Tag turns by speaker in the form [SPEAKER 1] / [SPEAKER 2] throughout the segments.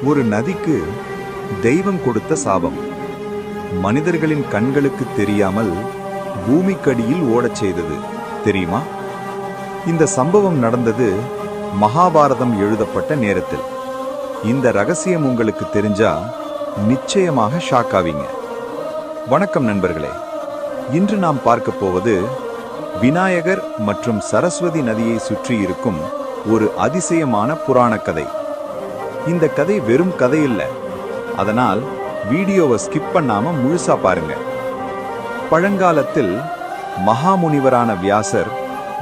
[SPEAKER 1] ஒரு நதிக்கு தெய்வம் கொடுத்த சாபம். மனிதர்களின் கண்களுக்கு தெரியாமல் பூமிக்கடியில் ஓடச் செய்தது தெரியுமா? இந்த சம்பவம் நடந்தது மகாபாரதம் எழுதப்பட்ட நேரத்தில். இந்த ரகசியம் உங்களுக்கு தெரிஞ்சா நிச்சயமாக ஷாக் ஆவீங்க. வணக்கம் நண்பர்களே, இன்று நாம் பார்க்க போவது விநாயகர் மற்றும் சரஸ்வதி நதியை சுற்றி இருக்கும் ஒரு அதிசயமான புராண கதை. இந்த கதை வெறும் கதை இல்ல, அதனால் வீடியோவை ஸ்கிப் பண்ணாம முழுசா பாருங்க. பழங்காலத்தில் மகாமுனிவரான வியாசர்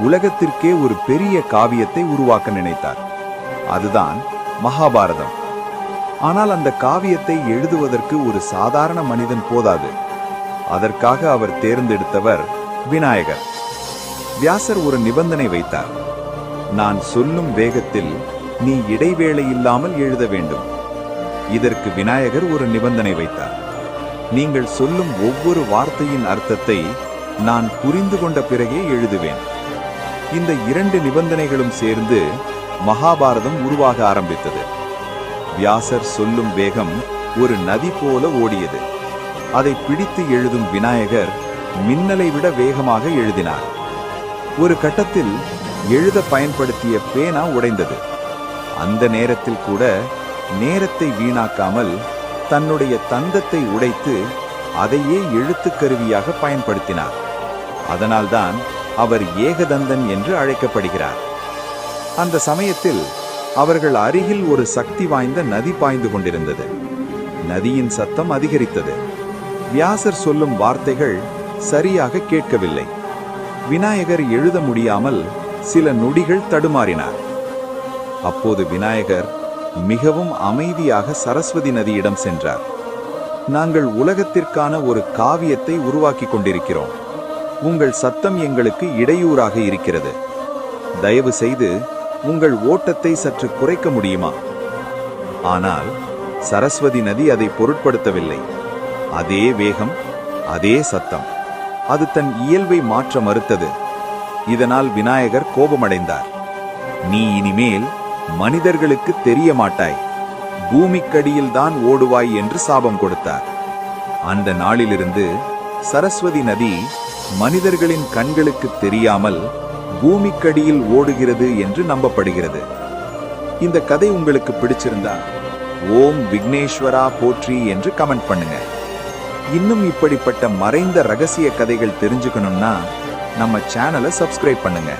[SPEAKER 1] உலகத்திற்கே ஒரு பெரிய காவியத்தை உருவாக்க நினைத்தார். அதுதான் மகாபாரதம். ஆனால் அந்த காவியத்தை எழுதுவதற்கு ஒரு சாதாரண மனிதன் போதாது. அதற்காக அவர் தேர்ந்தெடுத்தவர் விநாயகர். வியாசர் ஒரு நிபந்தனை வைத்தார். நான் சொல்லும் வேகத்தில் நீ இடைவேளை இல்லாமல் எழுத வேண்டும். இதற்கு விநாயகர் ஒரு நிபந்தனை வைத்தார். நீங்கள் சொல்லும் ஒவ்வொரு வார்த்தையின் அர்த்தத்தை நான் புரிந்து கொண்ட பிறகே எழுதுவேன். இந்த இரண்டு நிபந்தனைகளும் சேர்ந்து மகாபாரதம் உருவாக ஆரம்பித்தது. வியாசர் சொல்லும் வேகம் ஒரு நதி போல ஓடியது. அதை பிடித்து எழுதும் விநாயகர் மின்னலை விட வேகமாக எழுதினார். ஒரு கட்டத்தில் எழுத பயன்படுத்திய பேனா உடைந்தது. அந்த நேரத்தில் கூட நேரத்தை வீணாக்காமல் தன்னுடைய தந்தத்தை உடைத்து அதையே எழுத்துக்கருவியாக பயன்படுத்தினார். அதனால்தான் அவர் ஏகதந்தன் என்று அழைக்கப்படுகிறார். அந்த சமயத்தில் அவர்கள் அருகில் ஒரு சக்தி வாய்ந்த நதி பாய்ந்து கொண்டிருந்தது. நதியின் சத்தம் அதிகரித்தது. வியாசர் சொல்லும் வார்த்தைகள் சரியாக கேட்கவில்லை. விநாயகர் எழுத முடியாமல் சில நொடிகள் தடுமாறினார். அப்போது விநாயகர் மிகவும் அமைதியாக சரஸ்வதி நதியிடம் சென்றார். நாங்கள் உலகத்திற்கான ஒரு காவியத்தை உருவாக்கி கொண்டிருக்கிறோம். உங்கள் சத்தம் எங்களுக்கு இடையூறாக இருக்கிறது. தயவு செய்து உங்கள் ஓட்டத்தை சற்று குறைக்க முடியுமா? ஆனால் சரஸ்வதி நதி அதை பொருட்படுத்தவில்லை. அதே வேகம், அதே சத்தம். அது தன் இயல்பை மாற்ற மறுத்தது. இதனால் விநாயகர் கோபமடைந்தார். நீ இனிமேல் மனிதர்களுக்கு தெரிய மாட்டாய், பூமிக்கடியில்தான் ஓடுவாய் என்று சாபம் கொடுத்தார். அந்த நாளிலிருந்து சரஸ்வதி நதி மனிதர்களின் கண்களுக்கு தெரியாமல் பூமிக்கடியில் ஓடுகிறது என்று நம்பப்படுகிறது. இந்த கதை உங்களுக்கு பிடிச்சிருந்தா ஓம் விக்னேஸ்வரா போற்றி என்று கமெண்ட் பண்ணுங்க. இன்னும் இப்படிப்பட்ட மறைந்த ரகசிய கதைகள் தெரிஞ்சுக்கணும்னா நம்ம சேனலை சப்ஸ்கிரைப் பண்ணுங்க.